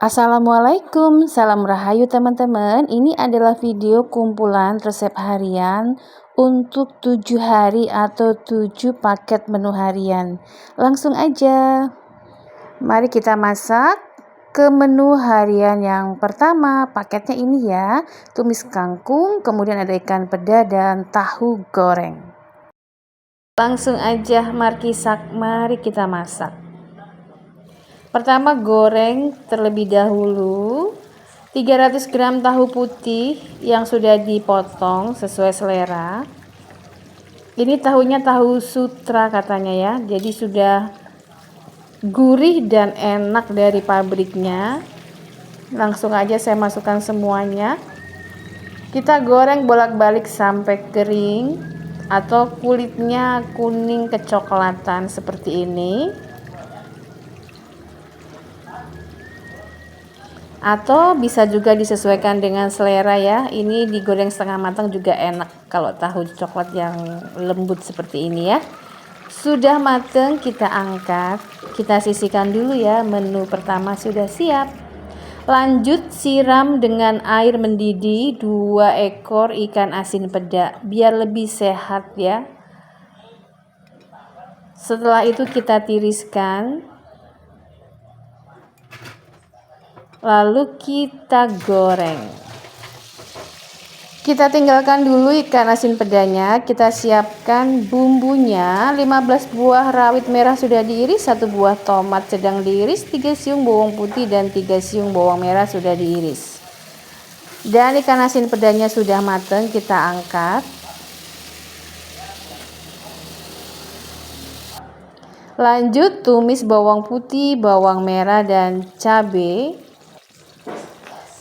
Assalamualaikum, salam rahayu teman-teman. Ini adalah video kumpulan resep harian untuk 7 hari atau 7 paket menu harian. Langsung aja, mari kita masak ke menu harian yang pertama. Paketnya ini ya, tumis kangkung, kemudian ada ikan peda dan tahu goreng. Langsung aja, mari kita masak. Pertama, goreng terlebih dahulu 300 gram tahu putih yang sudah dipotong sesuai selera. Ini tahunya tahu sutra katanya ya, jadi sudah gurih dan enak dari pabriknya. Langsung aja saya masukkan semuanya. Kita goreng bolak-balik sampai kering atau kulitnya kuning kecoklatan seperti ini. Atau bisa juga disesuaikan dengan selera ya. Ini digoreng setengah matang juga enak kalau tahu coklat yang lembut seperti ini ya. Sudah matang, kita angkat, kita sisihkan dulu ya. Menu pertama sudah siap. Lanjut siram dengan air mendidih 2 ekor ikan asin peda biar lebih sehat ya. Setelah itu kita tiriskan, lalu kita goreng. Kita tinggalkan dulu ikan asin pedanya. Kita siapkan bumbunya. 15 buah rawit merah sudah diiris, 1 buah tomat sedang diiris, 3 siung bawang putih dan 3 siung bawang merah sudah diiris. Dan ikan asin pedanya sudah matang, kita angkat. Lanjut tumis bawang putih, bawang merah dan cabai.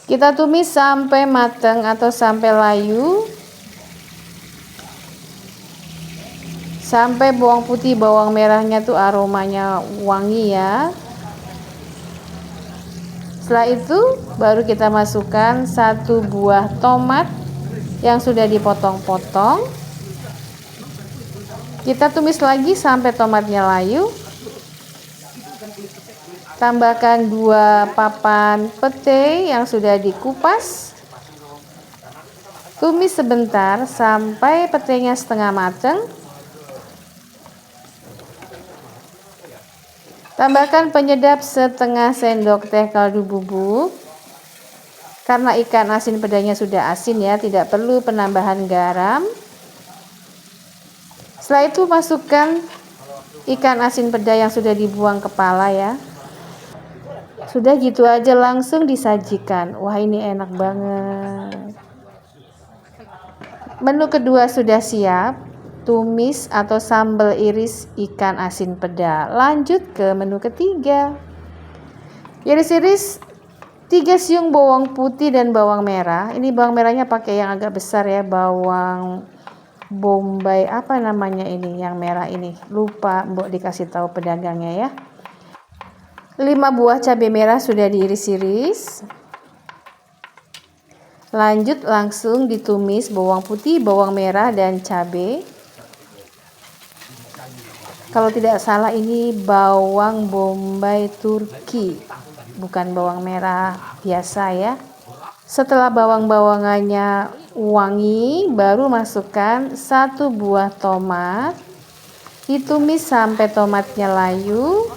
Kita tumis sampai matang atau sampai layu, sampai bawang putih bawang merahnya tuh aromanya wangi ya. Setelah itu baru kita masukkan 1 buah tomat yang sudah dipotong-potong. Kita tumis lagi sampai tomatnya layu. Tambahkan 2 papan pete yang sudah dikupas. Tumis sebentar sampai petenya setengah matang. Tambahkan penyedap setengah sendok teh kaldu bubuk. Karena ikan asin pedanya sudah asin ya, tidak perlu penambahan garam. Setelah itu masukkan ikan asin peda yang sudah dibuang kepala ya. Sudah gitu aja langsung disajikan. Wah, ini enak banget. Menu kedua sudah siap. Tumis atau sambal iris ikan asin peda. Lanjut ke menu ketiga. Iris-iris 3 siung bawang putih dan bawang merah. Ini bawang merahnya pakai yang agak besar ya, bawang bombay apa namanya ini yang merah ini. Lupa Mbok dikasih tahu pedagangnya ya. 5 buah cabai merah sudah diiris-iris. Lanjut langsung ditumis bawang putih, bawang merah dan cabai. Kalau tidak salah ini bawang bombay Turki, bukan bawang merah biasa ya. Setelah bawang-bawangannya wangi, baru masukkan 1 buah tomat. Ditumis sampai tomatnya layu.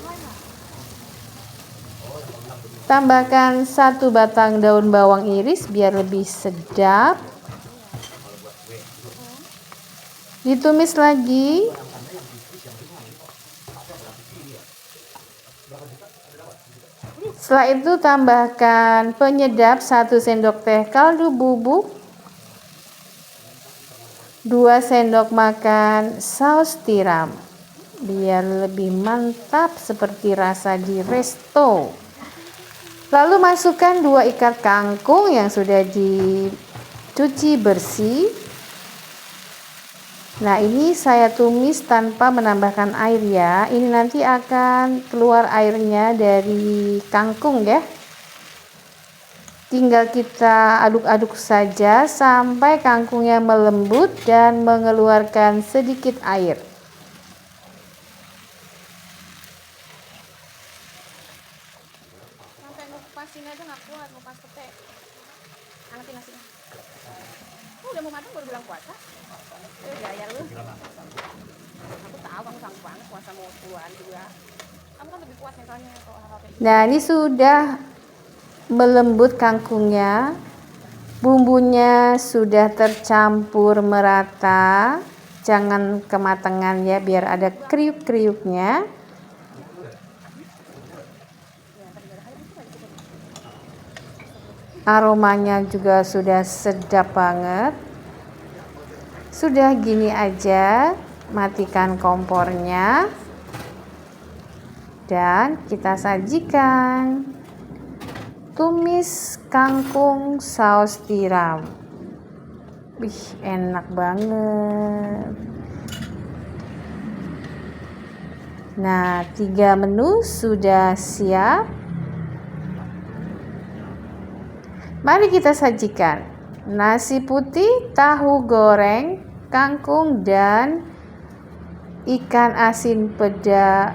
Tambahkan 1 batang daun bawang iris biar lebih sedap. Ditumis lagi. Setelah itu tambahkan penyedap 1 sendok teh kaldu bubuk, 2 sendok makan saus tiram biar lebih mantap seperti rasa di resto. Lalu masukkan 2 ikat kangkung yang sudah dicuci bersih. Nah, ini saya tumis tanpa menambahkan air ya. Ini nanti akan keluar airnya dari kangkung ya. Tinggal kita aduk-aduk saja sampai kangkungnya melembut dan mengeluarkan sedikit air. Sini aja nggak kuat, mau pas pete. Angetin nasinya. Udah mau matang baru bilang puasa. Gaya lu. Aku tahu kamu sanggup banget puasa mau 10-an juga. Kamu kan lebih kuat mentalnya kalau hal-hal kayak gitu. Nah, ini sudah melembut kangkungnya. Bumbunya sudah tercampur merata. Jangan kematangan ya, biar ada kriuk-kriuknya. Aromanya juga sudah sedap banget. Sudah gini aja, matikan kompornya dan kita sajikan tumis kangkung saus tiram. Wih, enak banget. Nah, 3 menu sudah siap. Mari kita sajikan nasi putih, tahu goreng, kangkung, dan ikan asin peda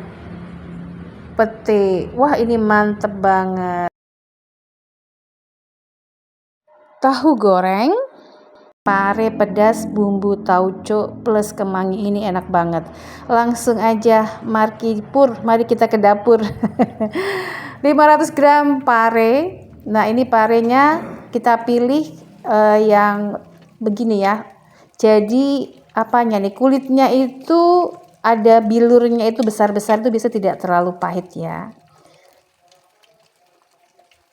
pete. Wah, ini mantep banget. Tahu goreng, pare pedas, bumbu tauco plus kemangi, ini enak banget. Langsung aja, mari kita ke dapur. 500 gram pare. Nah, ini parenya kita pilih yang begini ya. Jadi apanya nih, kulitnya itu ada bilurnya, itu besar-besar, itu bisa tidak terlalu pahit ya.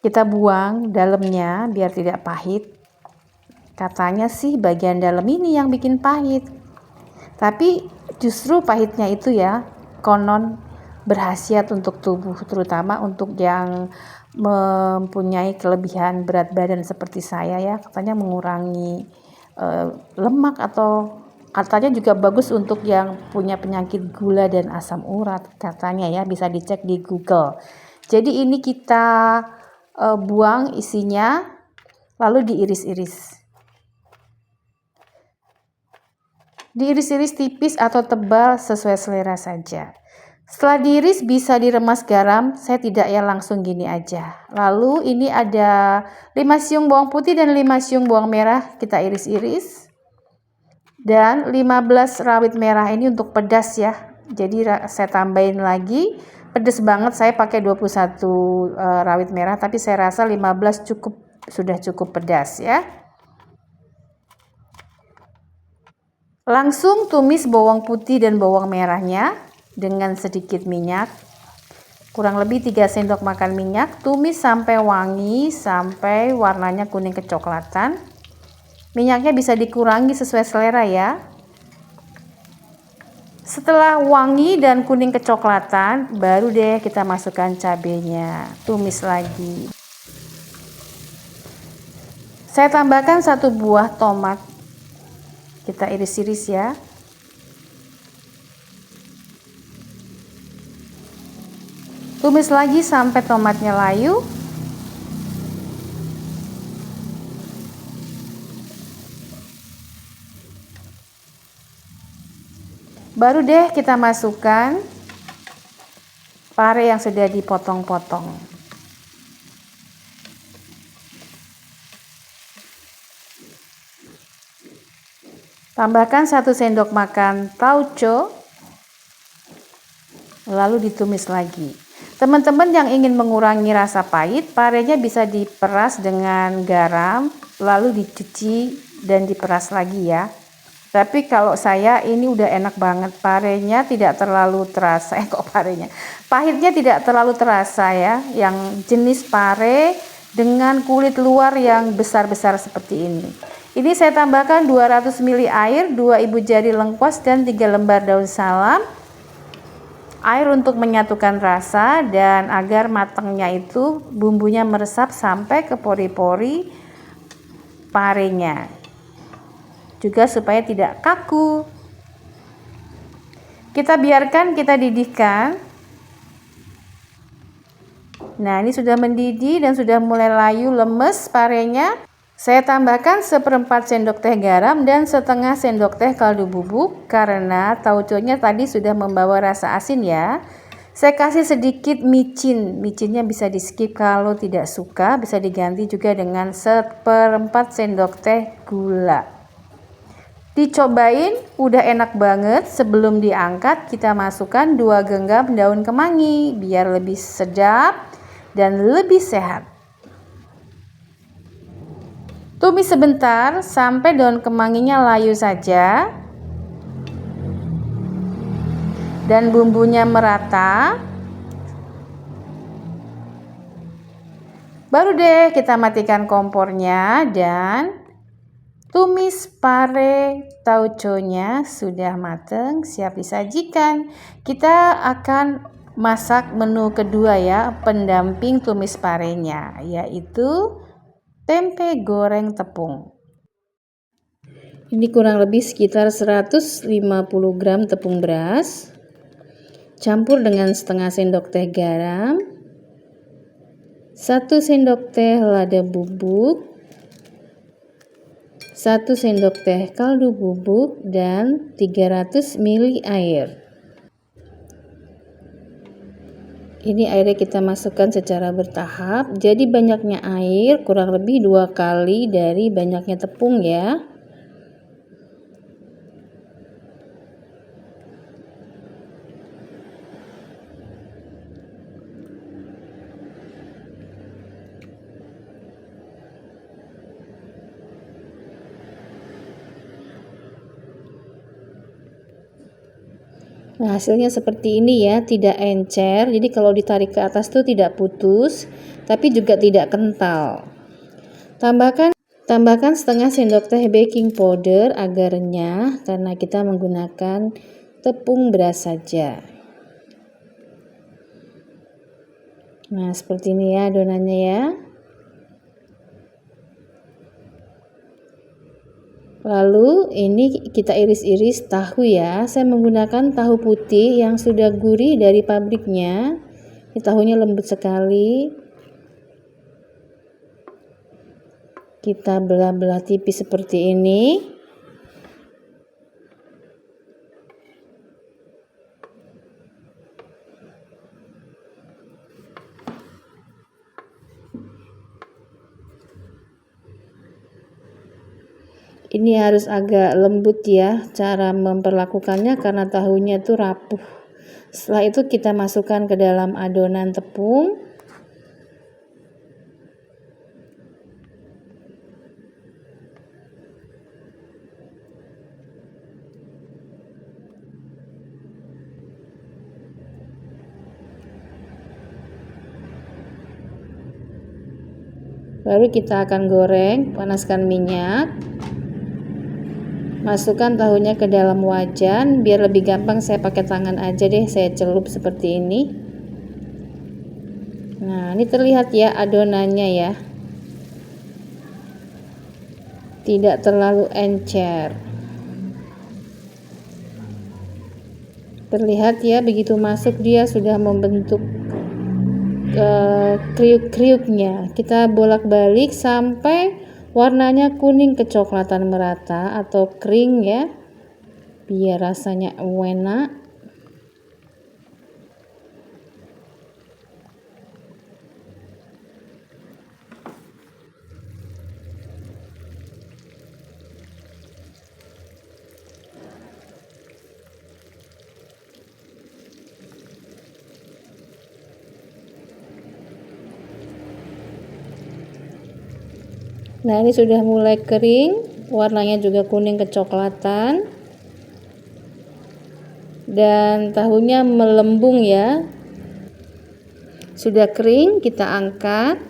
Kita buang dalamnya biar tidak pahit. Katanya sih bagian dalam ini yang bikin pahit. Tapi justru pahitnya itu ya konon berkhasiat untuk tubuh, terutama untuk yang mempunyai kelebihan berat badan seperti saya ya. Katanya mengurangi lemak, atau katanya juga bagus untuk yang punya penyakit gula dan asam urat, katanya ya, bisa dicek di Google. Jadi ini kita buang isinya, lalu diiris-iris. Diiris-iris tipis atau tebal sesuai selera saja. Setelah diiris bisa diremas garam, saya tidak ya, langsung gini aja. Lalu ini ada 5 siung bawang putih dan 5 siung bawang merah, kita iris-iris. Dan 15 rawit merah ini untuk pedas ya. Jadi saya tambahin lagi, pedas banget, saya pakai 21 rawit merah, tapi saya rasa 15 sudah cukup pedas ya. Langsung tumis bawang putih dan bawang merahnya dengan sedikit minyak, kurang lebih 3 sendok makan minyak. Tumis sampai wangi, sampai warnanya kuning kecoklatan. Minyaknya bisa dikurangi sesuai selera ya. Setelah wangi dan kuning kecoklatan, baru deh kita masukkan cabenya, tumis lagi. Saya tambahkan 1 buah tomat, kita iris-iris ya. Tumis lagi sampai tomatnya layu. Baru deh kita masukkan pare yang sudah dipotong-potong. Tambahkan 1 sendok makan tauco, lalu ditumis lagi. Teman-teman yang ingin mengurangi rasa pahit, parenya bisa diperas dengan garam, lalu dicuci dan diperas lagi ya. Tapi kalau saya ini udah enak banget, parenya tidak terlalu terasa. Pahitnya tidak terlalu terasa ya. Yang jenis pare dengan kulit luar yang besar-besar seperti ini. Ini saya tambahkan 200 ml air, 2 ibu jari lengkuas dan 3 lembar daun salam. Air untuk menyatukan rasa dan agar matangnya itu bumbunya meresap sampai ke pori-pori parenya. Juga supaya tidak kaku. Kita biarkan, kita didihkan. Nah, ini sudah mendidih dan sudah mulai layu lemes parenya. Saya tambahkan 1/4 sendok teh garam dan setengah sendok teh kaldu bubuk karena tauconya tadi sudah membawa rasa asin ya. Saya kasih sedikit micin. Micinnya bisa di skip kalau tidak suka, bisa diganti juga dengan 1/4 sendok teh gula. Dicobain, udah enak banget. Sebelum diangkat, kita masukkan 2 genggam daun kemangi biar lebih sedap dan lebih sehat. Tumis sebentar sampai daun kemanginya layu saja dan bumbunya merata. Baru deh kita matikan kompornya dan tumis pare tauconya sudah mateng, siap disajikan. Kita akan masak menu kedua ya, pendamping tumis parenya, yaitu tempe goreng tepung. Ini kurang lebih sekitar 150 gram tepung beras. Campur dengan setengah sendok teh garam, 1 sendok teh lada bubuk, 1 sendok teh kaldu bubuk, dan 300 ml air. Ini airnya kita masukkan secara bertahap, jadi banyaknya air kurang lebih 2 kali dari banyaknya tepung ya. Nah, hasilnya seperti ini ya, tidak encer. Jadi kalau ditarik ke atas tuh tidak putus, tapi juga tidak kental. Tambahkan setengah sendok teh baking powder agar renyah karena kita menggunakan tepung beras saja. Nah, seperti ini ya adonannya ya. Lalu ini kita iris-iris tahu ya. Saya menggunakan tahu putih yang sudah gurih dari pabriknya. Ini tahunya lembut sekali. Kita belah-belah tipis seperti ini. Ini harus agak lembut ya cara memperlakukannya karena tahunya itu rapuh. Setelah itu kita masukkan ke dalam adonan tepung. Baru kita akan goreng, panaskan minyak. Masukkan tahunya ke dalam wajan, biar lebih gampang saya pakai tangan aja deh, saya celup seperti ini. Nah, ini terlihat ya adonannya ya. Tidak terlalu encer. Terlihat ya, begitu masuk dia sudah membentuk kriuk-kriuknya. Kita bolak-balik sampai warnanya kuning kecoklatan merata atau kering ya, biar rasanya enak. Nah, ini sudah mulai kering, warnanya juga kuning kecoklatan, dan tahunya melembung ya. Sudah kering, kita angkat.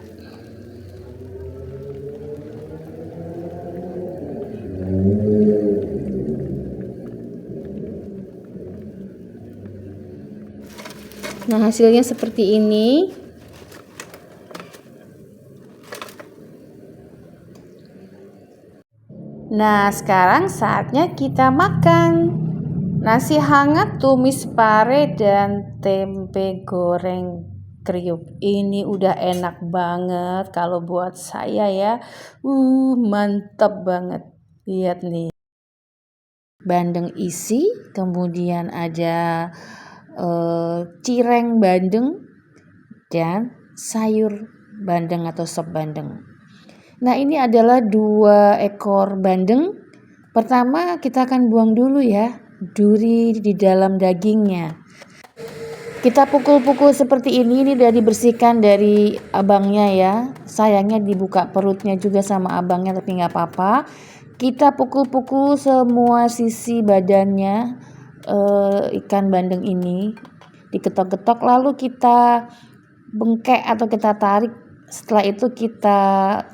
Nah, hasilnya seperti ini. Nah, sekarang saatnya kita makan. Nasi hangat, tumis pare, dan tempe goreng kriuk. Ini udah enak banget kalau buat saya ya. Mantap banget. Lihat nih. Bandeng isi, kemudian ada cireng bandeng dan sayur bandeng atau sop bandeng. Nah, ini adalah 2 ekor bandeng. Pertama kita akan buang dulu ya duri di dalam dagingnya. Kita pukul-pukul seperti ini udah dibersihkan dari abangnya ya. Sayangnya dibuka perutnya juga sama abangnya, tapi nggak apa-apa. Kita pukul-pukul semua sisi badannya ikan bandeng ini, diketok-ketok, lalu kita bengkek atau kita tarik. Setelah itu kita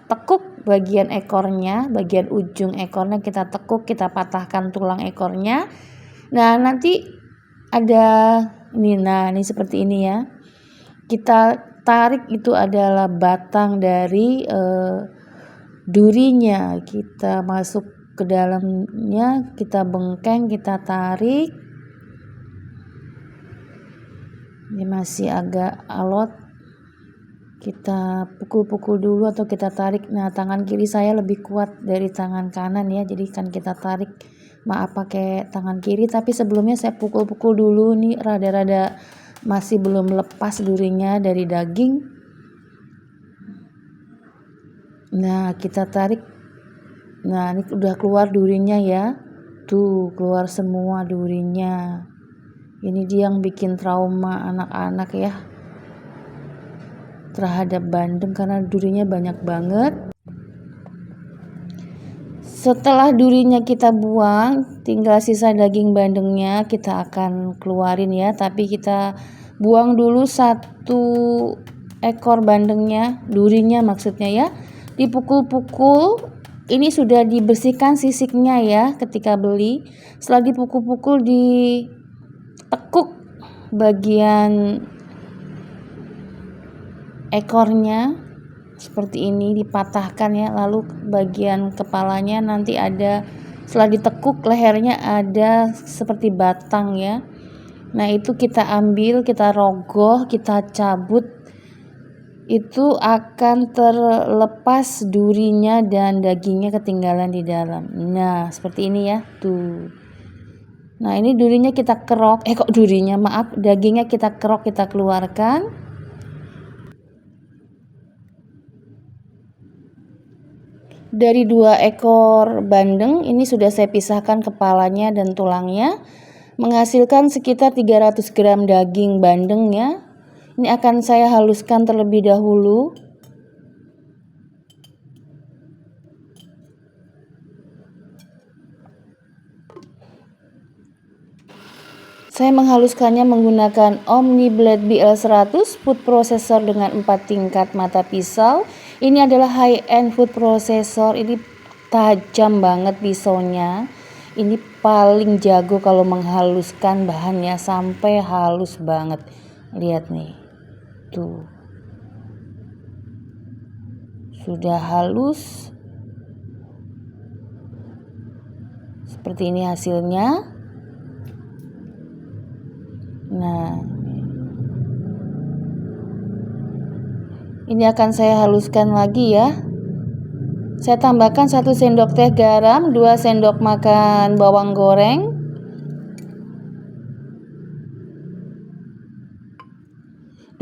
tekuk bagian ekornya, bagian ujung ekornya kita tekuk, kita patahkan tulang ekornya. Nah, nanti ada ini seperti ini ya. Kita tarik, itu adalah batang dari durinya. Kita masuk ke dalamnya, kita bengkeng, kita tarik. Ini masih agak alot. Kita pukul-pukul dulu atau kita tarik. Nah, tangan kiri saya lebih kuat dari tangan kanan ya, jadi kan kita tarik, maaf pakai tangan kiri, tapi sebelumnya saya pukul-pukul dulu nih, rada-rada masih belum lepas durinya dari daging. Nah, kita tarik. Nah, ini udah keluar durinya ya, tuh keluar semua durinya. Ini dia yang bikin trauma anak-anak ya terhadap bandeng, karena durinya banyak banget. Setelah durinya kita buang, tinggal sisa daging bandengnya kita akan keluarin ya, tapi kita buang dulu 1 ekor bandengnya, durinya maksudnya ya. Dipukul-pukul, ini sudah dibersihkan sisiknya ya ketika beli. Setelah dipukul-pukul, ditekuk bagian ekornya seperti ini, dipatahkan ya, lalu bagian kepalanya nanti ada, setelah ditekuk lehernya ada seperti batang ya. Nah, itu kita ambil, kita rogoh, kita cabut, itu akan terlepas durinya dan dagingnya ketinggalan di dalam. Nah, seperti ini ya, tuh. Nah, ini durinya kita kerok, dagingnya kita kerok, kita keluarkan. Dari 2 ekor bandeng ini sudah saya pisahkan kepalanya dan tulangnya, menghasilkan sekitar 300 gram daging bandeng ya. Ini akan saya haluskan terlebih dahulu. Saya menghaluskannya menggunakan OmniBlade BL100 food processor dengan 4 tingkat mata pisau. Ini adalah high-end food processor, ini tajam banget pisaunya. Ini paling jago kalau menghaluskan bahannya sampai halus banget. Lihat nih, tuh. Sudah halus. Seperti ini hasilnya. Nah, ini akan saya haluskan lagi ya. Saya tambahkan 1 sendok teh garam, 2 sendok makan bawang goreng,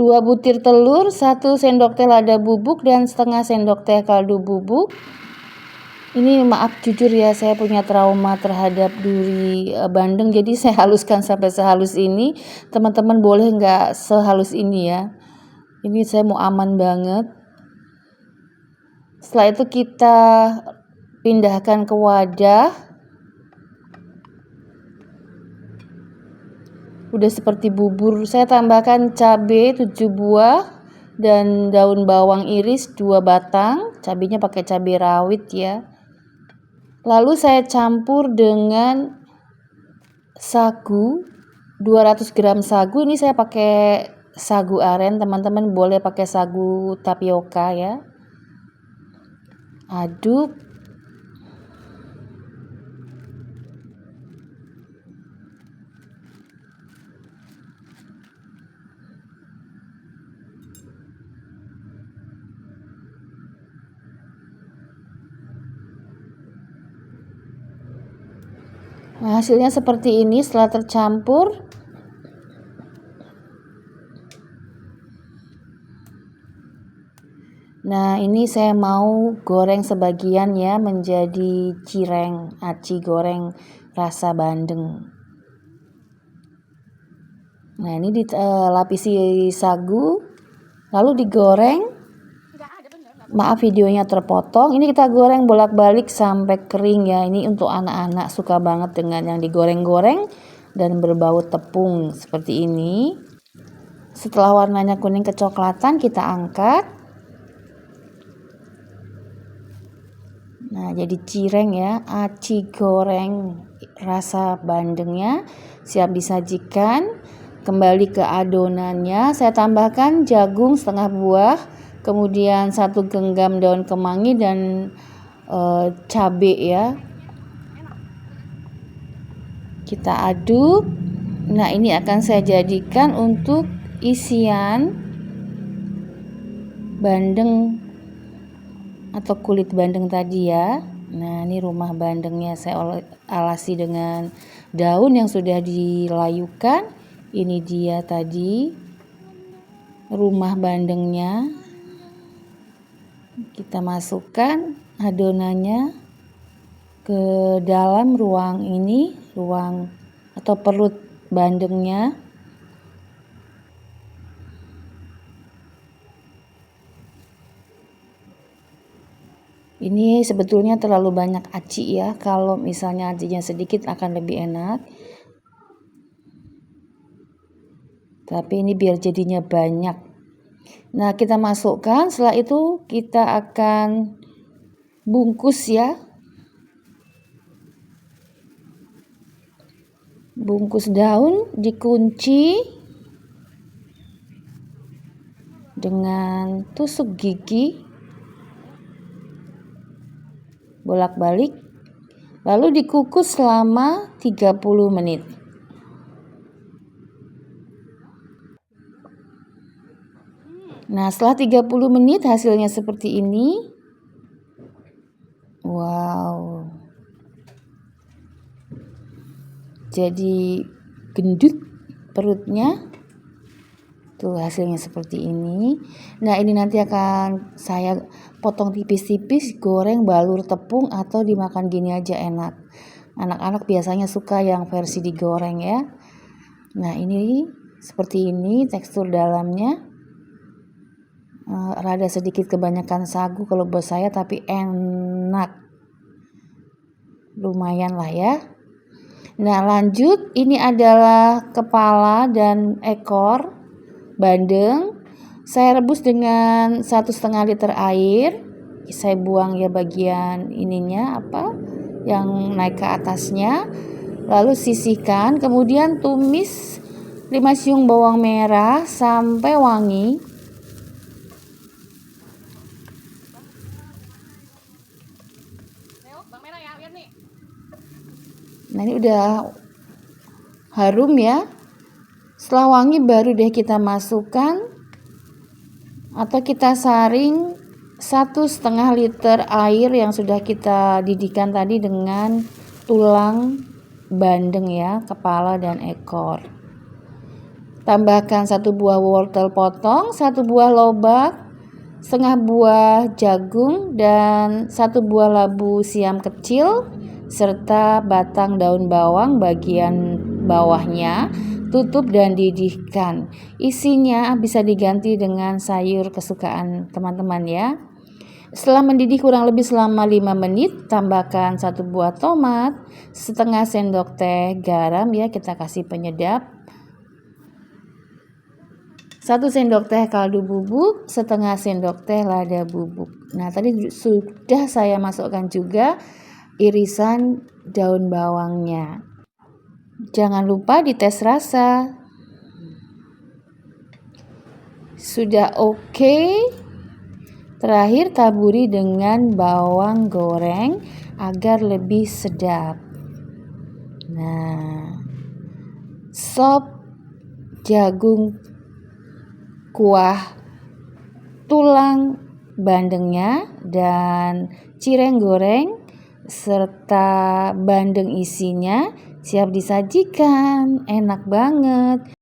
2 butir telur, 1 sendok teh lada bubuk, dan setengah sendok teh kaldu bubuk. Ini maaf jujur ya, saya punya trauma terhadap duri bandeng, jadi saya haluskan sampai sehalus ini. Teman-teman boleh nggak sehalus ini ya. Ini saya mau aman banget. Setelah itu kita pindahkan ke wadah. Udah seperti bubur. Saya tambahkan cabai 7 buah dan daun bawang iris 2 batang. Cabenya pakai cabai rawit ya. Lalu saya campur dengan sagu, 200 gram sagu. Ini saya pakai sagu aren, teman-teman boleh pakai sagu tapioka ya. Aduk. Nah, hasilnya seperti ini setelah tercampur. Nah, ini saya mau goreng sebagian ya menjadi cireng, aci goreng rasa bandeng. Nah, ini dilapisi sagu, lalu digoreng. Maaf videonya terpotong. Ini kita goreng bolak-balik sampai kering ya. Ini untuk anak-anak suka banget dengan yang digoreng-goreng dan berbau tepung seperti ini. Setelah warnanya kuning kecoklatan, kita angkat. Nah, jadi cireng ya, aci goreng rasa bandengnya siap disajikan. Kembali ke adonannya, saya tambahkan jagung setengah buah, kemudian 1 genggam daun kemangi dan cabai ya. Kita aduk. Nah, ini akan saya jadikan untuk isian bandeng atau kulit bandeng tadi ya. Nah, ini rumah bandengnya saya alasi dengan daun yang sudah dilayukan. Ini dia tadi rumah bandengnya. Kita masukkan adonannya ke dalam ruang ini, ruang atau perut bandengnya. Ini sebetulnya terlalu banyak aci ya, kalau misalnya acinya sedikit akan lebih enak. Tapi ini biar jadinya banyak. Nah, kita masukkan, setelah itu kita akan bungkus ya. Bungkus daun dikunci dengan tusuk gigi. Bolak-balik, lalu dikukus selama 30 menit. Nah, setelah 30 menit hasilnya seperti ini. Wow. Jadi gendut perutnya. Tuh hasilnya seperti ini. Nah, ini nanti akan saya potong tipis-tipis, goreng balur tepung atau dimakan gini aja enak. Anak-anak biasanya suka yang versi digoreng ya. Nah, ini seperti ini tekstur dalamnya. Rada sedikit kebanyakan sagu kalau buat saya, tapi enak. Lumayan lah ya. Nah, lanjut, ini adalah kepala dan ekor bandeng. Saya rebus dengan 1,5 liter air. Saya buang ya bagian ininya yang naik ke atasnya. Lalu sisihkan, kemudian tumis 5 siung bawang merah sampai wangi. Nah, ini udah harum ya. Setelah wangi baru deh kita masukkan atau kita saring 1,5 liter air yang sudah kita didihkan tadi dengan tulang bandeng ya, kepala dan ekor. Tambahkan 1 buah wortel potong, 1 buah lobak, setengah buah jagung dan 1 buah labu siam kecil serta batang daun bawang bagian bawahnya. Tutup dan didihkan. Isinya bisa diganti dengan sayur kesukaan teman-teman ya. Setelah mendidih kurang lebih selama 5 menit, tambahkan 1 buah tomat, setengah sendok teh garam ya, kita kasih penyedap. 1 sendok teh kaldu bubuk, setengah sendok teh lada bubuk. Nah, tadi sudah saya masukkan juga irisan daun bawangnya. Jangan lupa dites rasa. Sudah oke. Terakhir taburi dengan bawang goreng agar lebih sedap. Nah, sop jagung kuah tulang bandengnya dan cireng goreng serta bandeng isinya siap disajikan. Enak banget.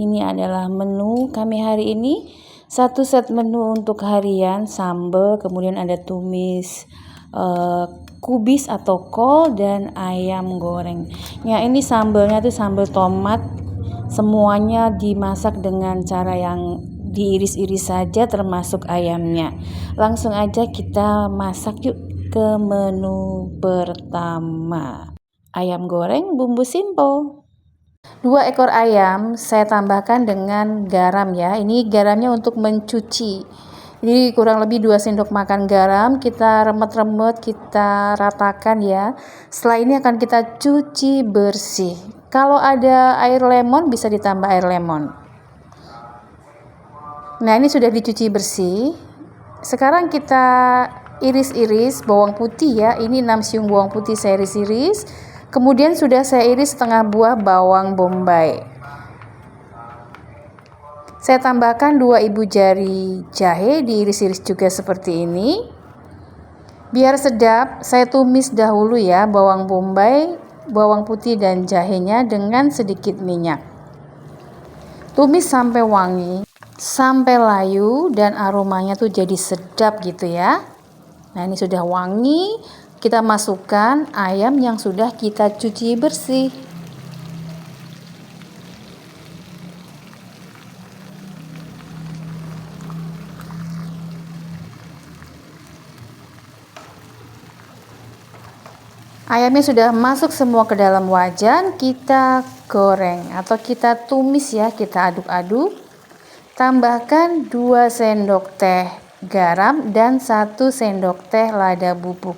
Ini adalah menu kami hari ini. Satu set menu untuk harian, sambal, kemudian ada tumis kubis atau kol dan ayam goreng. Ya, ini sambalnya tuh sambal tomat. Semuanya dimasak dengan cara yang diiris-iris saja termasuk ayamnya. Langsung aja kita masak yuk ke menu pertama. Ayam goreng bumbu simple. 2 ekor ayam saya tambahkan dengan garam ya. Ini garamnya untuk mencuci. Jadi kurang lebih 2 sendok makan garam, kita remet-remet, kita ratakan ya. Setelah ini akan kita cuci bersih. Kalau ada air lemon bisa ditambah air lemon. Nah, ini sudah dicuci bersih. Sekarang kita iris-iris bawang putih ya. Ini 6 siung bawang putih saya iris-iris. Kemudian sudah saya iris setengah buah bawang bombay. Saya tambahkan 2 ibu jari jahe diiris-iris juga seperti ini. Biar sedap, saya tumis dahulu ya bawang bombay, bawang putih dan jahenya dengan sedikit minyak. Tumis sampai wangi, sampai layu dan aromanya tuh jadi sedap gitu ya. Nah, ini sudah wangi, kita masukkan ayam yang sudah kita cuci bersih. Ayamnya sudah masuk semua ke dalam wajan, kita goreng atau kita tumis ya, kita aduk-aduk. Tambahkan 2 sendok teh garam dan 1 sendok teh lada bubuk.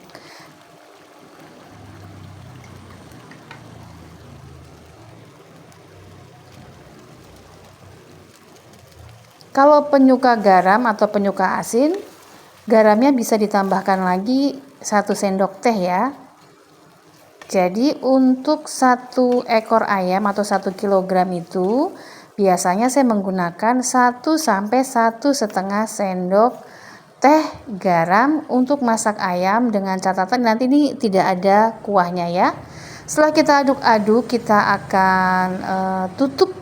Kalau penyuka garam atau penyuka asin, garamnya bisa ditambahkan lagi 1 sendok teh ya. Jadi untuk 1 ekor ayam atau 1 kilogram itu biasanya saya menggunakan 1 sampai 1,5 sendok teh garam untuk masak ayam, dengan catatan nanti ini tidak ada kuahnya ya. Setelah kita aduk-aduk, kita akan tutup.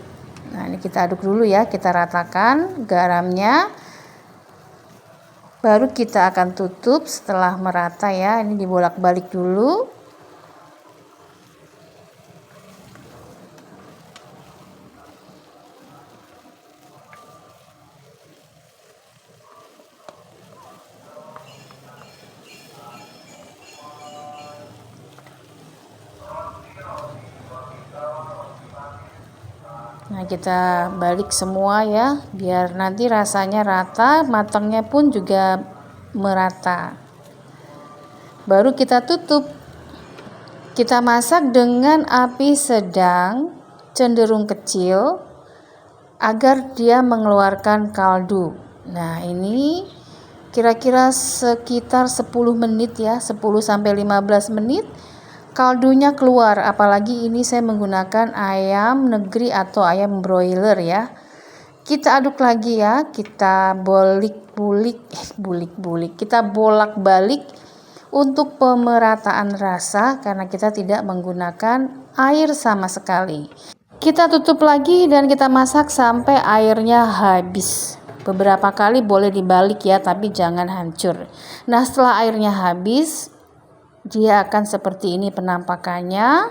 Nah, ini kita aduk dulu ya, kita ratakan garamnya. Baru kita akan tutup setelah merata ya. Ini dibolak-balik dulu. Nah, kita balik semua ya, biar nanti rasanya rata, matangnya pun juga merata. Baru kita tutup. Kita masak dengan api sedang, cenderung kecil, agar dia mengeluarkan kaldu. Nah, ini kira-kira sekitar 10 menit ya, 10 sampai 15 menit. Kaldunya keluar, apalagi ini saya menggunakan ayam negeri atau ayam broiler ya. Kita aduk lagi ya, kita kita bolak-balik untuk pemerataan rasa karena kita tidak menggunakan air sama sekali. Kita tutup lagi dan kita masak sampai airnya habis. Beberapa kali boleh dibalik ya, tapi jangan hancur. Nah, setelah airnya habis, dia akan seperti ini penampakannya,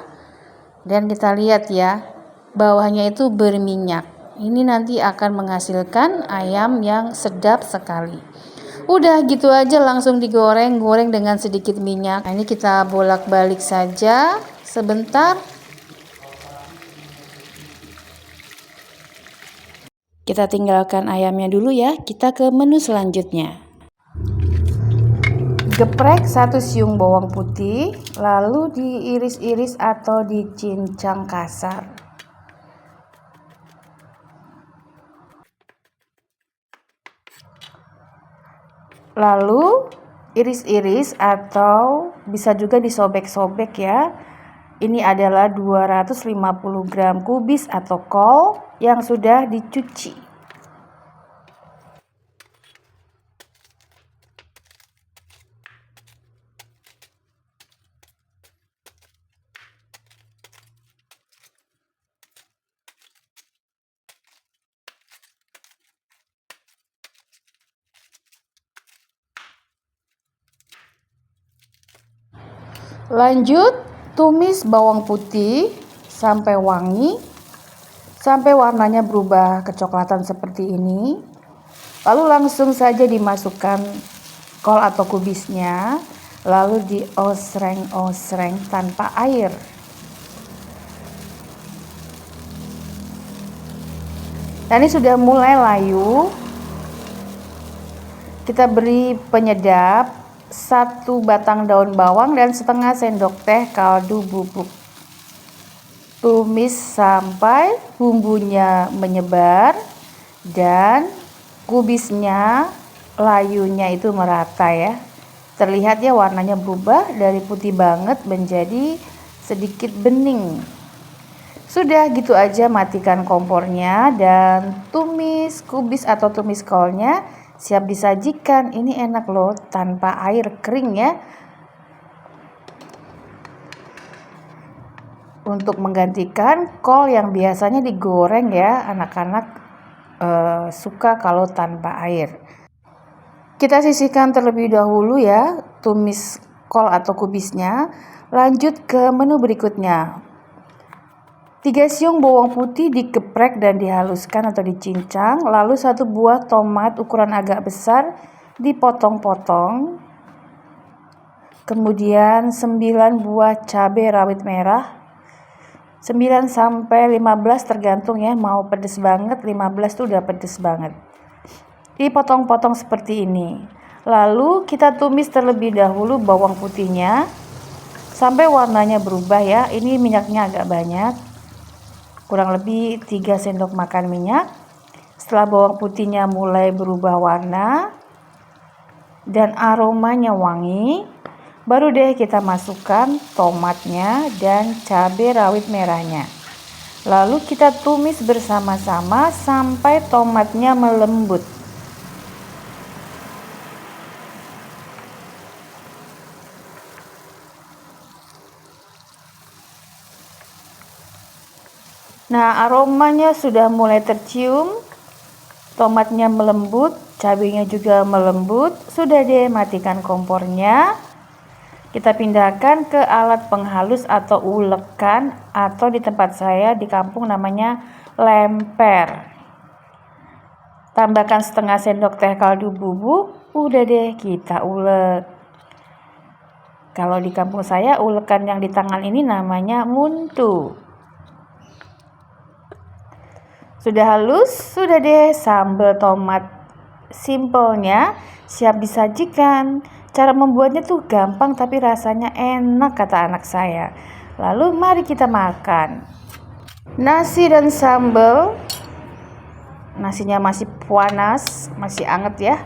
dan kita lihat ya, bawahnya itu berminyak. Ini nanti akan menghasilkan ayam yang sedap sekali. Udah gitu aja, langsung digoreng dengan sedikit minyak. Nah, ini kita bolak-balik saja sebentar. Kita tinggalkan ayamnya dulu ya, kita ke menu selanjutnya. Geprek 1 siung bawang putih, lalu diiris-iris atau dicincang kasar. Lalu iris-iris atau bisa juga disobek-sobek ya. Ini adalah 250 gram kubis atau kol yang sudah dicuci. Lanjut, tumis bawang putih sampai wangi, sampai warnanya berubah kecoklatan seperti ini. Lalu langsung saja dimasukkan kol atau kubisnya, lalu diosreng-osreng tanpa air. Nah, ini sudah mulai layu. Kita beri penyedap 1 batang daun bawang dan setengah sendok teh kaldu bubuk. Tumis sampai bumbunya menyebar dan kubisnya, layunya itu merata ya. Terlihat ya warnanya berubah dari putih banget menjadi sedikit bening. Sudah gitu aja, matikan kompornya dan tumis kubis atau tumis kolnya siap disajikan. Ini enak loh, tanpa air kering ya. Untuk menggantikan kol yang biasanya digoreng ya, anak-anak suka kalau tanpa air. Kita sisihkan terlebih dahulu ya tumis kol atau kubisnya. Lanjut ke menu berikutnya. 3 siung bawang putih dikeprek dan dihaluskan atau dicincang. Lalu 1 buah tomat ukuran agak besar dipotong-potong. Kemudian 9 buah cabai rawit merah. 9 sampai 15 tergantung ya, mau pedes banget, 15 tuh udah pedes banget. Dipotong-potong seperti ini. Lalu kita tumis terlebih dahulu bawang putihnya sampai warnanya berubah ya. Ini minyaknya agak banyak, kurang lebih 3 sendok makan minyak. Setelah bawang putihnya mulai berubah warna dan aromanya wangi, baru deh kita masukkan tomatnya dan cabai rawit merahnya. Lalu kita tumis bersama-sama sampai tomatnya melembut. Nah, aromanya sudah mulai tercium, tomatnya melembut, cabenya juga melembut. Sudah deh, matikan kompornya. Kita pindahkan ke alat penghalus atau ulekan, atau di tempat saya di kampung namanya lemper. Tambahkan setengah sendok teh kaldu bubuk, udah deh kita ulek. Kalau di kampung saya ulekan yang di tangan ini namanya muntu. Sudah halus, sudah deh sambal tomat simpelnya siap disajikan. Cara membuatnya tuh gampang tapi rasanya enak kata anak saya. Lalu mari kita makan. Nasi dan sambal. Nasinya masih panas, masih anget ya.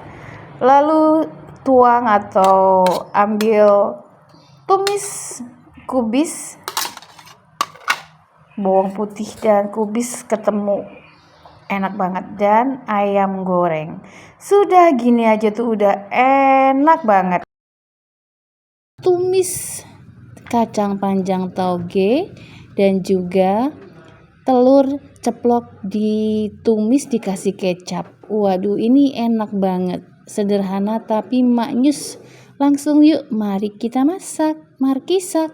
Lalu tuang atau ambil tumis kubis bawang putih dan kubis ketemu. Enak banget, dan ayam goreng. Sudah gini aja tuh udah enak banget. Tumis kacang panjang tauge dan juga telur ceplok ditumis dikasih kecap. Waduh, ini enak banget. Sederhana tapi maknyus. Langsung yuk, mari kita masak. Markisak.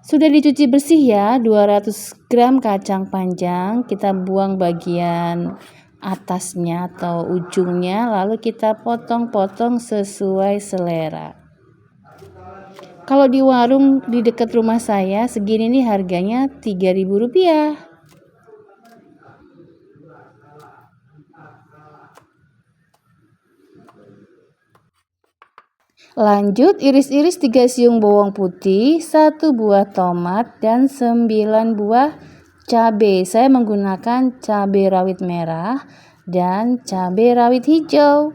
Sudah dicuci bersih ya, 200 gram kacang panjang. Kita buang bagian atasnya atau ujungnya, lalu kita potong-potong sesuai selera. Kalau di warung di dekat rumah saya segini nih harganya Rp3.000. Lanjut, iris-iris 3 siung bawang putih, 1 buah tomat, dan 9 buah cabai. Saya menggunakan cabai rawit merah dan cabai rawit hijau.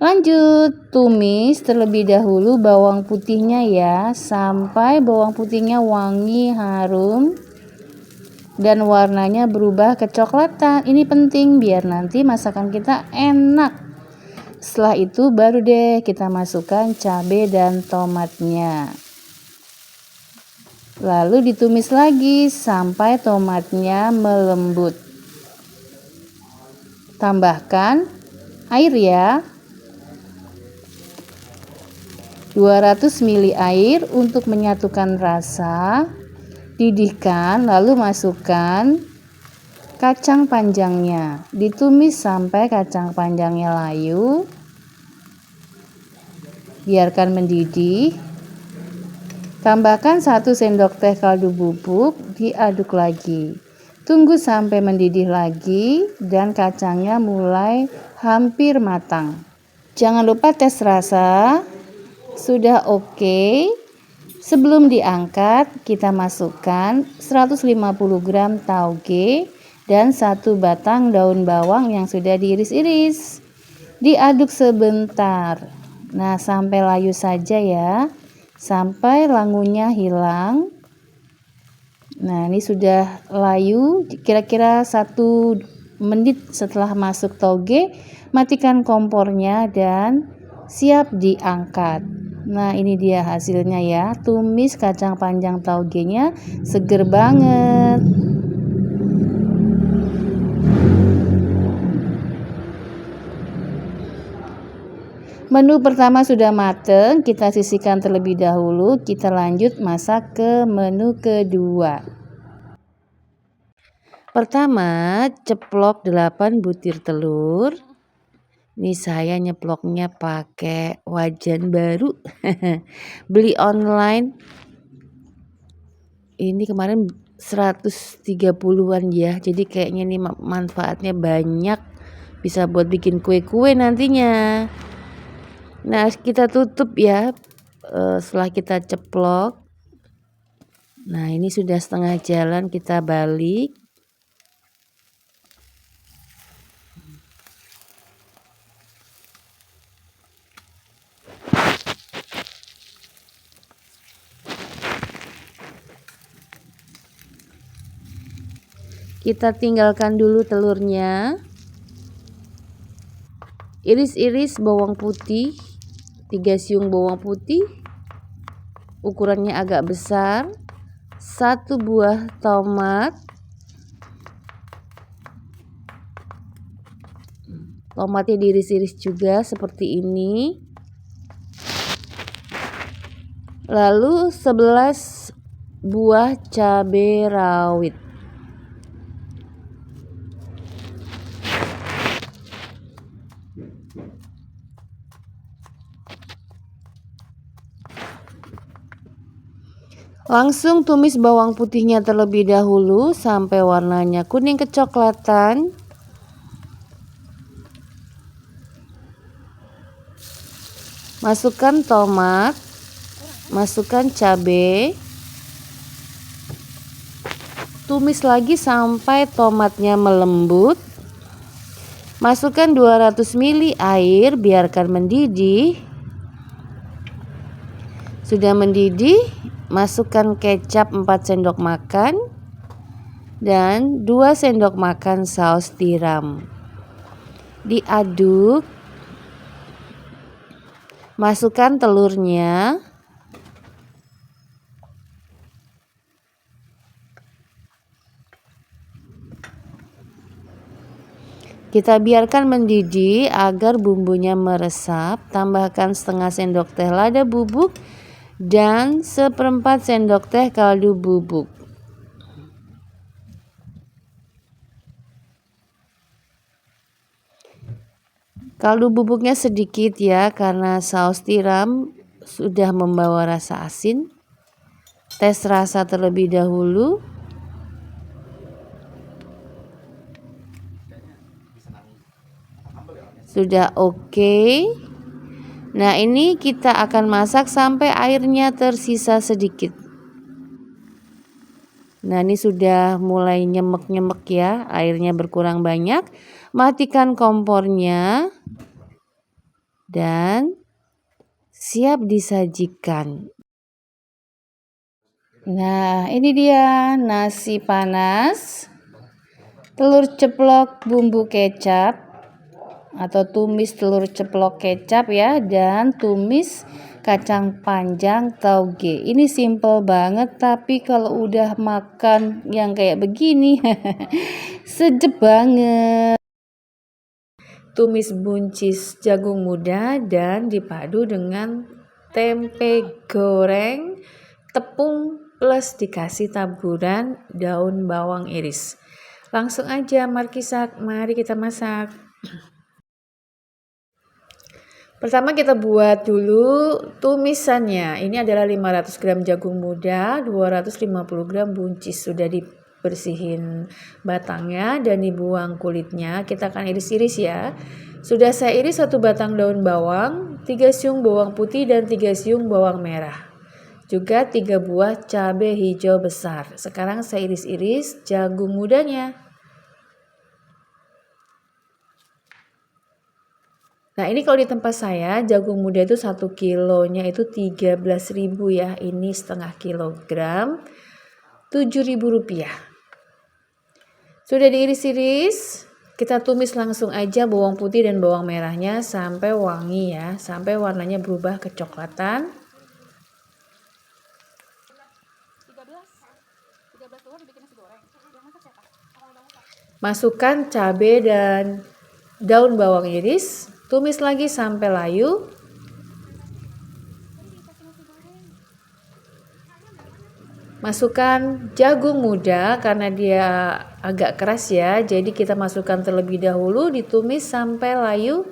Lanjut, tumis terlebih dahulu bawang putihnya ya, sampai bawang putihnya wangi, harum, dan warnanya berubah kecoklatan. Ini penting biar nanti masakan kita enak. Setelah itu baru deh kita masukkan cabai dan tomatnya. Lalu ditumis lagi sampai tomatnya melembut. Tambahkan air ya. 200 ml air untuk menyatukan rasa. Didihkan, lalu masukkan kacang panjangnya. Ditumis sampai kacang panjangnya layu. Biarkan mendidih. Tambahkan 1 sendok teh kaldu bubuk, diaduk lagi. Tunggu sampai mendidih lagi dan kacangnya mulai hampir matang. Jangan lupa tes rasa. Sudah oke. Sebelum diangkat, kita masukkan 150 gram tauge dan 1 batang daun bawang yang sudah diiris-iris. Diaduk sebentar. Nah, sampai layu saja ya. Sampai langunya hilang. Nah, ini sudah layu. Kira-kira 1 menit setelah masuk tauge, matikan kompornya dan siap diangkat. Nah, ini dia hasilnya ya. Tumis kacang panjang taugenya seger banget. Menu pertama sudah mateng, kita sisihkan terlebih dahulu. Kita lanjut masak ke menu kedua. Pertama, ceplok 8 butir telur. Ini saya nyeploknya pakai wajan baru. Beli online. Ini kemarin 130-an ya. Jadi kayaknya ini manfaatnya banyak. Bisa buat bikin kue-kue nantinya. Nah, kita tutup ya. Setelah kita ceplok. Nah, ini sudah setengah jalan, kita balik. Kita tinggalkan dulu telurnya. Iris-iris bawang putih, 3 siung bawang putih. Ukurannya agak besar. 1 buah tomat. Tomatnya diiris-iris juga seperti ini. Lalu 11 buah cabai rawit. Langsung tumis bawang putihnya terlebih dahulu sampai warnanya kuning kecoklatan. Masukkan tomat, masukkan cabai. Tumis lagi sampai tomatnya melembut. Masukkan 200 ml air, biarkan mendidih. Sudah mendidih, masukkan kecap 4 sendok makan dan 2 sendok makan saus tiram. Diaduk. Masukkan telurnya. Kita biarkan mendidih agar bumbunya meresap. Tambahkan setengah sendok teh lada bubuk dan 1/4 sendok teh kaldu bubuk. Kaldu bubuknya sedikit ya, karena saus tiram sudah membawa rasa asin. Tes rasa terlebih dahulu. Sudah oke. Nah, ini kita akan masak sampai airnya tersisa sedikit. Nah, ini sudah mulai nyemek-nyemek ya, airnya berkurang banyak. Matikan kompornya dan siap disajikan. Nah, ini dia nasi panas, telur ceplok bumbu kecap atau tumis telur ceplok kecap ya, dan tumis kacang panjang tauge. Ini simple banget, tapi kalau udah makan yang kayak begini sedep banget. Tumis buncis jagung muda dan dipadu dengan tempe goreng, tepung plus dikasih taburan daun bawang iris. Langsung aja mari kita masak. Pertama kita buat dulu tumisannya. Ini adalah 500 gram jagung muda, 250 gram buncis. Sudah dibersihin batangnya dan dibuang kulitnya. Kita akan iris-iris ya. Sudah saya iris 1 batang daun bawang, 3 siung bawang putih dan 3 siung bawang merah. Juga 3 buah cabai hijau besar. Sekarang saya iris-iris jagung mudanya. Nah ini kalau di tempat saya jagung muda itu 1 kilonya itu 13.000 ya. Ini setengah kilogram 7.000 rupiah. Sudah diiris-iris, kita tumis langsung aja bawang putih dan bawang merahnya sampai wangi ya. Sampai warnanya berubah kecoklatan. Masukkan cabai dan daun bawang iris. Tumis lagi sampai layu. Masukkan jagung muda karena dia agak keras ya. Jadi kita masukkan terlebih dahulu, ditumis sampai layu.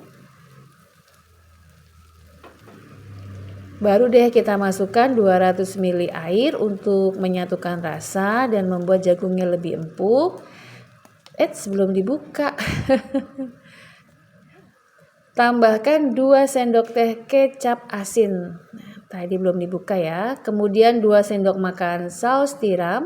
Baru deh kita masukkan 200 ml air untuk menyatukan rasa dan membuat jagungnya lebih empuk. Sebelum dibuka. Tambahkan 2 sendok teh kecap asin. Nah, tadi belum dibuka ya. Kemudian 2 sendok makan saus tiram.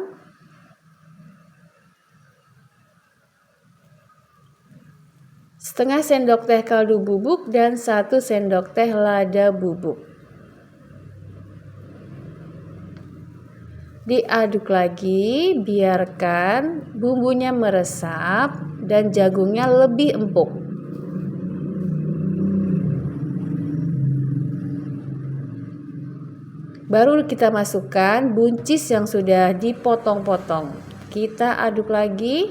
Setengah sendok teh kaldu bubuk dan 1 sendok teh lada bubuk. Diaduk lagi, biarkan bumbunya meresap dan jagungnya lebih empuk. Baru kita masukkan buncis yang sudah dipotong-potong. Kita aduk lagi.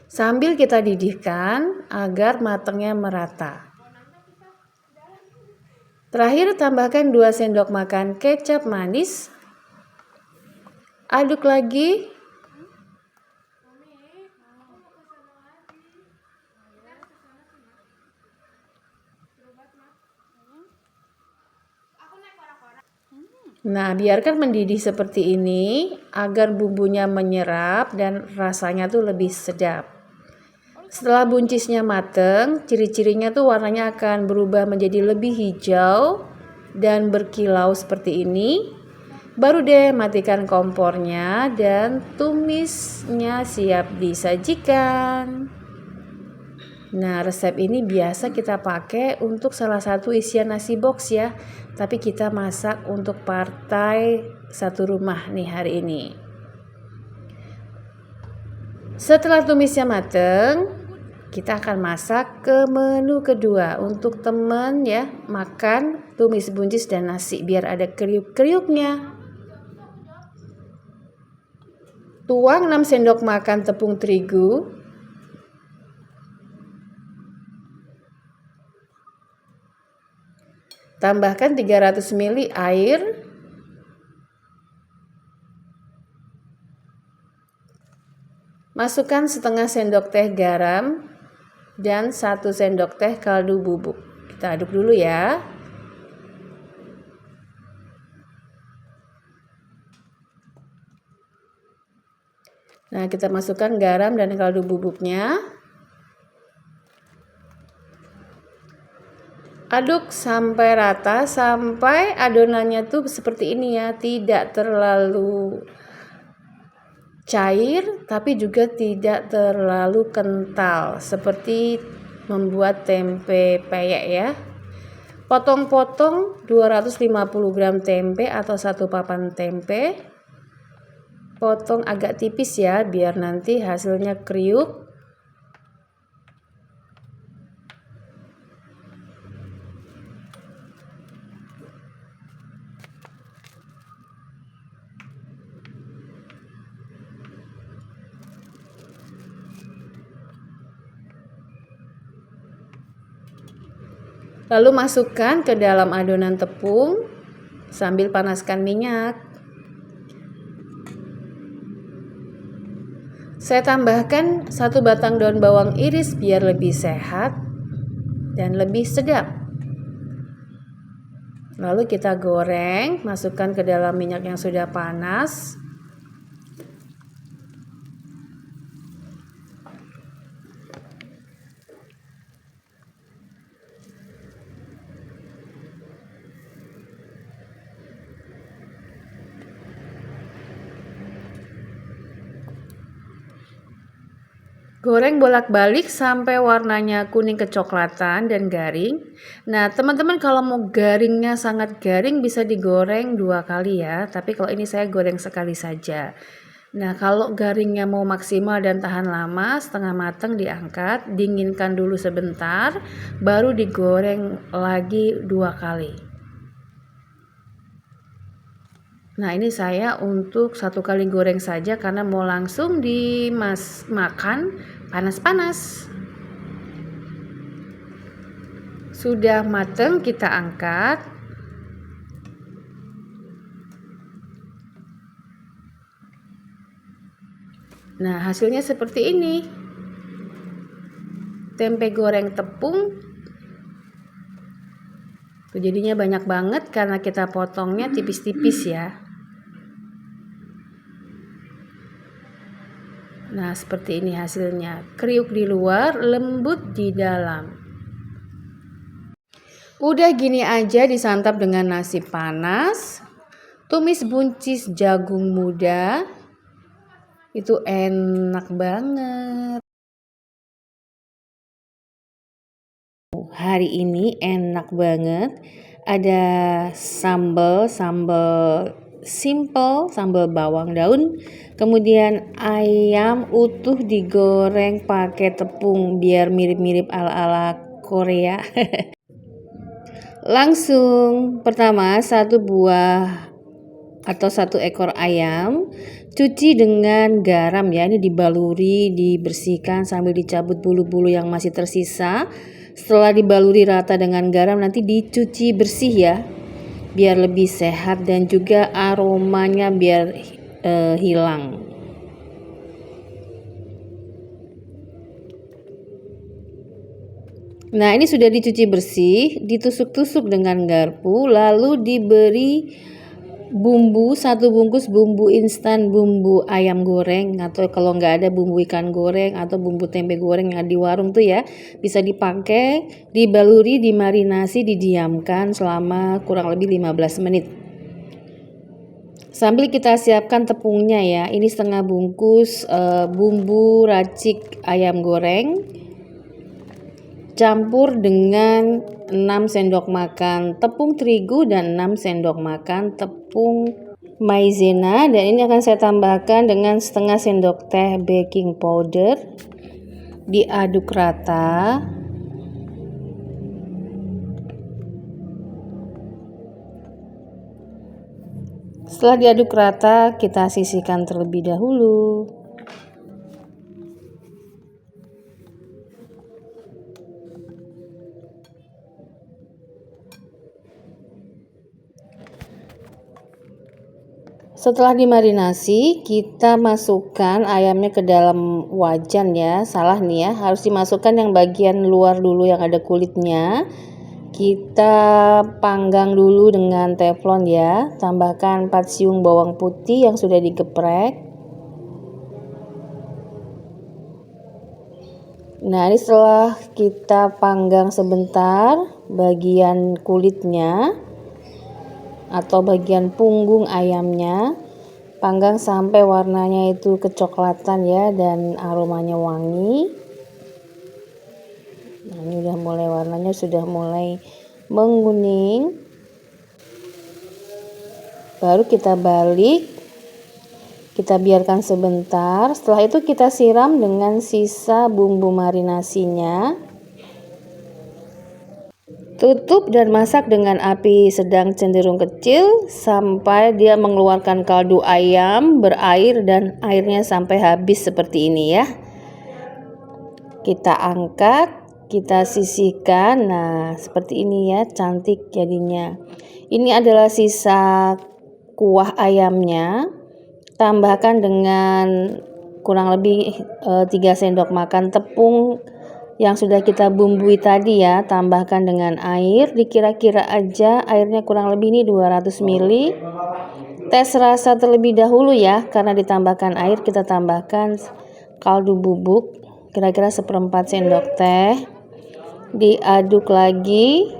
Sambil kita didihkan agar matangnya merata. Terakhir tambahkan 2 sendok makan kecap manis. Aduk lagi. Nah, biarkan mendidih seperti ini agar bumbunya menyerap dan rasanya tuh lebih sedap. Setelah buncisnya mateng, ciri-cirinya tuh warnanya akan berubah menjadi lebih hijau dan berkilau seperti ini. Baru deh matikan kompornya dan tumisnya siap disajikan. Nah, resep ini biasa kita pakai untuk salah satu isian nasi box ya. Tapi kita masak untuk partai satu rumah nih hari ini. Setelah tumisnya mateng, kita akan masak ke menu kedua. Untuk temen ya, makan tumis buncis dan nasi biar ada kriuk-kriuknya. Tuang 6 sendok makan tepung terigu. Tambahkan 300 ml air. Masukkan setengah sendok teh garam dan 1 sendok teh kaldu bubuk. Kita aduk dulu ya. Nah, kita masukkan garam dan kaldu bubuknya. Aduk sampai rata, sampai adonannya tuh seperti ini ya, tidak terlalu cair tapi juga tidak terlalu kental seperti membuat tempe peyek ya. Potong-potong 250 gram tempe atau 1 papan tempe. Potong agak tipis ya biar nanti hasilnya kriuk. Lalu masukkan ke dalam adonan tepung sambil panaskan minyak. Saya tambahkan 1 batang daun bawang iris biar lebih sehat dan lebih sedap. Lalu kita goreng, masukkan ke dalam minyak yang sudah panas. Goreng bolak-balik sampai warnanya kuning kecoklatan dan garing. Nah, teman-teman kalau mau garingnya sangat garing bisa digoreng 2 kali ya. Tapi kalau ini saya goreng sekali saja. Nah, kalau garingnya mau maksimal dan tahan lama, setengah matang diangkat, dinginkan dulu sebentar, baru digoreng lagi 2 kali. Nah, ini saya untuk 1 kali goreng saja karena mau langsung dimakan panas-panas. Sudah mateng, kita angkat. Nah, hasilnya seperti ini. Tempe goreng tepung. Jadinya banyak banget karena kita potongnya tipis-tipis ya. Nah, seperti ini hasilnya. Kriuk di luar, lembut di dalam. Udah gini aja disantap dengan nasi panas, tumis buncis jagung muda. Itu enak banget. Hari ini enak banget. Ada sambal simple, sambal bawang daun, kemudian ayam utuh digoreng pakai tepung biar mirip-mirip ala-ala Korea. Langsung pertama 1 buah atau 1 ekor ayam cuci dengan garam ya, ini dibaluri, dibersihkan sambil dicabut bulu-bulu yang masih tersisa. Setelah dibaluri rata dengan garam nanti dicuci bersih ya, biar lebih sehat dan juga aromanya biar hilang. Nah, ini sudah dicuci bersih, ditusuk-tusuk dengan garpu, lalu diberi bumbu 1 bungkus bumbu instan, bumbu ayam goreng, atau kalau nggak ada bumbu ikan goreng atau bumbu tempe goreng yang ada di warung tuh ya, bisa dipakai, dibaluri, dimarinasi, didiamkan selama kurang lebih 15 menit. Sambil kita siapkan tepungnya ya, ini setengah bungkus bumbu racik ayam goreng, campur dengan 6 sendok makan tepung terigu dan 6 sendok makan tepung maizena, dan ini akan saya tambahkan dengan setengah sendok teh baking powder. Diaduk rata. Setelah diaduk rata, kita sisihkan terlebih dahulu. Setelah dimarinasi, kita masukkan ayamnya ke dalam wajan ya. Salah nih ya, harus dimasukkan yang bagian luar dulu yang ada kulitnya. Kita panggang dulu dengan teflon ya. Tambahkan 4 siung bawang putih yang sudah digeprek. Nah, ini setelah kita panggang sebentar bagian kulitnya atau bagian punggung ayamnya, panggang sampai warnanya itu kecoklatan ya dan aromanya wangi. Nah, ini udah mulai, warnanya sudah mulai menguning. Baru kita balik, kita biarkan sebentar. Setelah itu kita siram dengan sisa bumbu marinasinya. Tutup dan masak dengan api sedang cenderung kecil sampai dia mengeluarkan kaldu ayam berair dan airnya sampai habis seperti ini ya. Kita angkat, kita sisihkan. Nah, seperti ini ya, cantik jadinya. Ini adalah sisa kuah ayamnya. Tambahkan dengan kurang lebih 3 sendok makan tepung yang sudah kita bumbui tadi ya. Tambahkan dengan air, dikira-kira aja airnya kurang lebih ini 200 ml. Tes rasa terlebih dahulu ya, karena ditambahkan air kita tambahkan kaldu bubuk kira-kira 1/4 sendok teh. Diaduk lagi.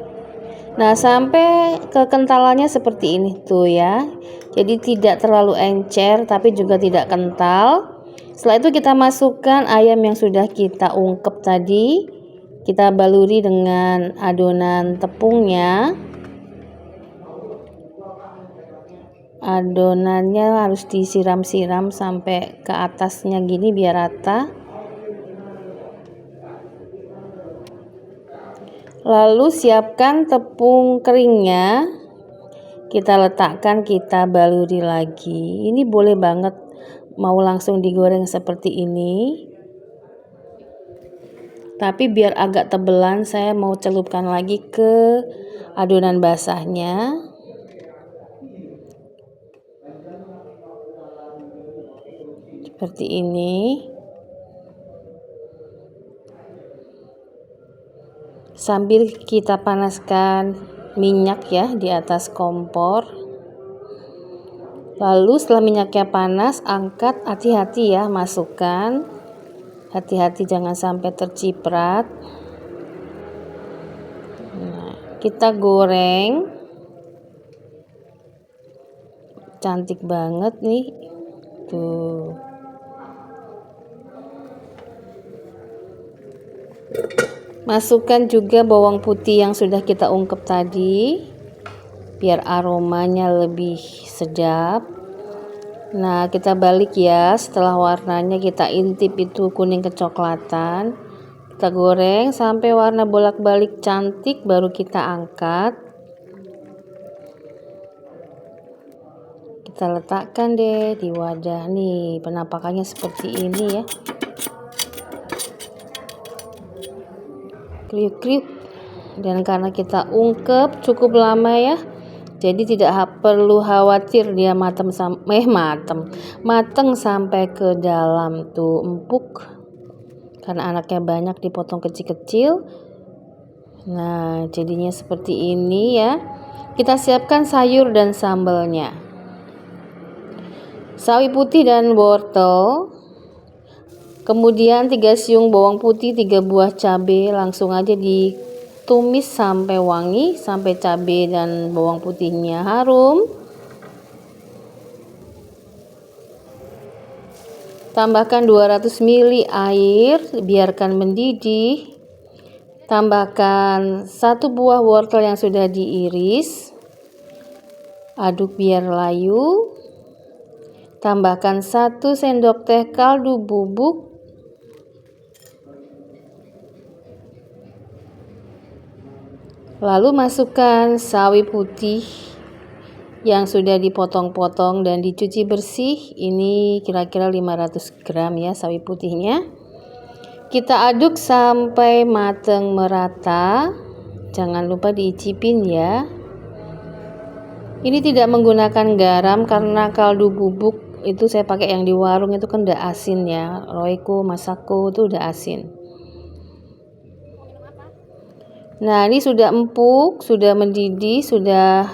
Nah, sampai kekentalannya seperti ini tuh ya. Jadi tidak terlalu encer tapi juga tidak kental. Setelah itu kita masukkan ayam yang sudah kita ungkep tadi. Kita baluri dengan adonan tepungnya. Adonannya harus disiram-siram sampai ke atasnya gini biar rata. Lalu siapkan tepung keringnya. Kita letakkan, kita baluri lagi. Ini boleh banget mau langsung digoreng seperti ini. Tapi biar agak tebelan saya mau celupkan lagi ke adonan basahnya. Seperti ini. Sambil kita panaskan minyak ya di atas kompor. Lalu setelah minyaknya panas, angkat, hati-hati ya masukkan. Hati-hati jangan sampai terciprat. Nah, kita goreng. Cantik banget nih. Tuh. Masukkan juga bawang putih yang sudah kita ungkep tadi biar aromanya lebih sedap. Nah, kita balik ya, setelah warnanya kita intip itu kuning kecoklatan. Kita goreng sampai warna bolak-balik cantik baru kita angkat. Kita letakkan deh di wadah nih, penampakannya seperti ini ya. Kriuk-kriuk. Dan karena kita ungkep cukup lama ya, jadi tidak perlu khawatir dia mateng sampai ke dalam tuh empuk. Karena anaknya banyak dipotong kecil-kecil. Nah, jadinya seperti ini ya. Kita siapkan sayur dan sambalnya. Sawi putih dan wortel. Kemudian 3 siung bawang putih, 3 buah cabai, langsung aja ditumis sampai wangi, sampai cabai dan bawang putihnya harum. Tambahkan 200 ml air, biarkan mendidih. Tambahkan 1 buah wortel yang sudah diiris. Aduk biar layu. Tambahkan 1 sendok teh kaldu bubuk. Lalu masukkan sawi putih yang sudah dipotong-potong dan dicuci bersih. Ini kira-kira 500 gram ya sawi putihnya. Kita aduk sampai mateng merata. Jangan lupa diicipin ya. Ini tidak menggunakan garam karena kaldu bubuk itu saya pakai yang di warung itu kan udah asin ya. Royco, Masako itu udah asin. Nah, ini sudah empuk, sudah mendidih, sudah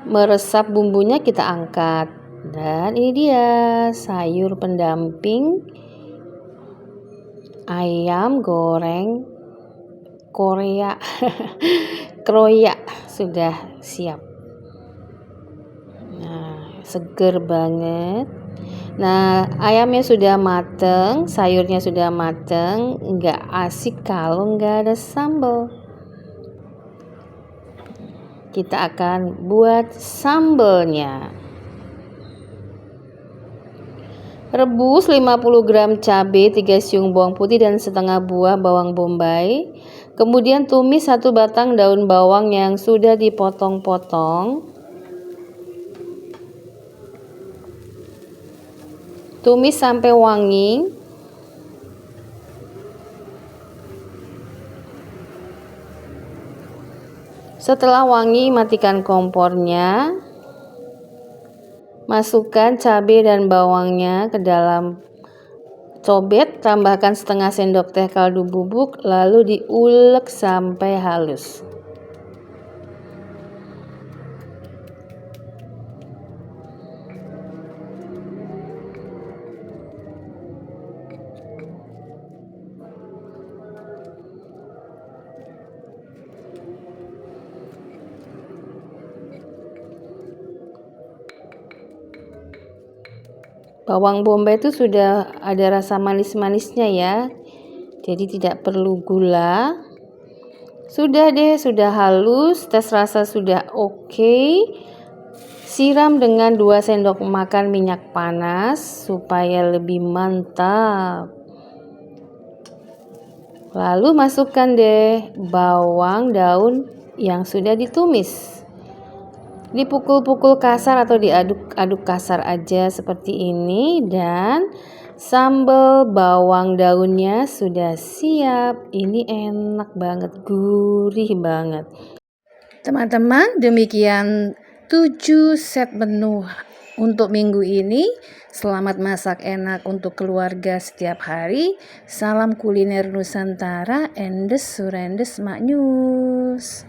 meresap bumbunya, kita angkat. Dan ini dia sayur pendamping ayam goreng Korea. Kroyak sudah siap. Nah, seger banget. Nah, ayamnya sudah mateng, sayurnya sudah mateng, nggak asik kalau nggak ada sambal. Kita akan buat sambalnya. Rebus 50 gram cabai, 3 siung bawang putih dan setengah buah bawang bombay. Kemudian tumis 1 batang daun bawang yang sudah dipotong-potong. Tumis sampai wangi. Setelah wangi, matikan kompornya. Masukkan cabai dan bawangnya ke dalam cobek, tambahkan setengah sendok teh kaldu bubuk, lalu diulek sampai halus. Bawang bombay itu sudah ada rasa manis-manisnya ya, jadi tidak perlu gula. Sudah deh, sudah halus, tes rasa sudah oke. Siram dengan 2 sendok makan minyak panas supaya lebih mantap. Lalu masukkan deh bawang daun yang sudah ditumis. Dipukul-pukul kasar atau diaduk-aduk kasar aja seperti ini, dan sambal bawang daunnya sudah siap. Ini enak banget, gurih banget. Teman-teman, demikian 7 set menu untuk minggu ini. Selamat masak enak untuk keluarga setiap hari. Salam kuliner Nusantara, endes surendes maknyus.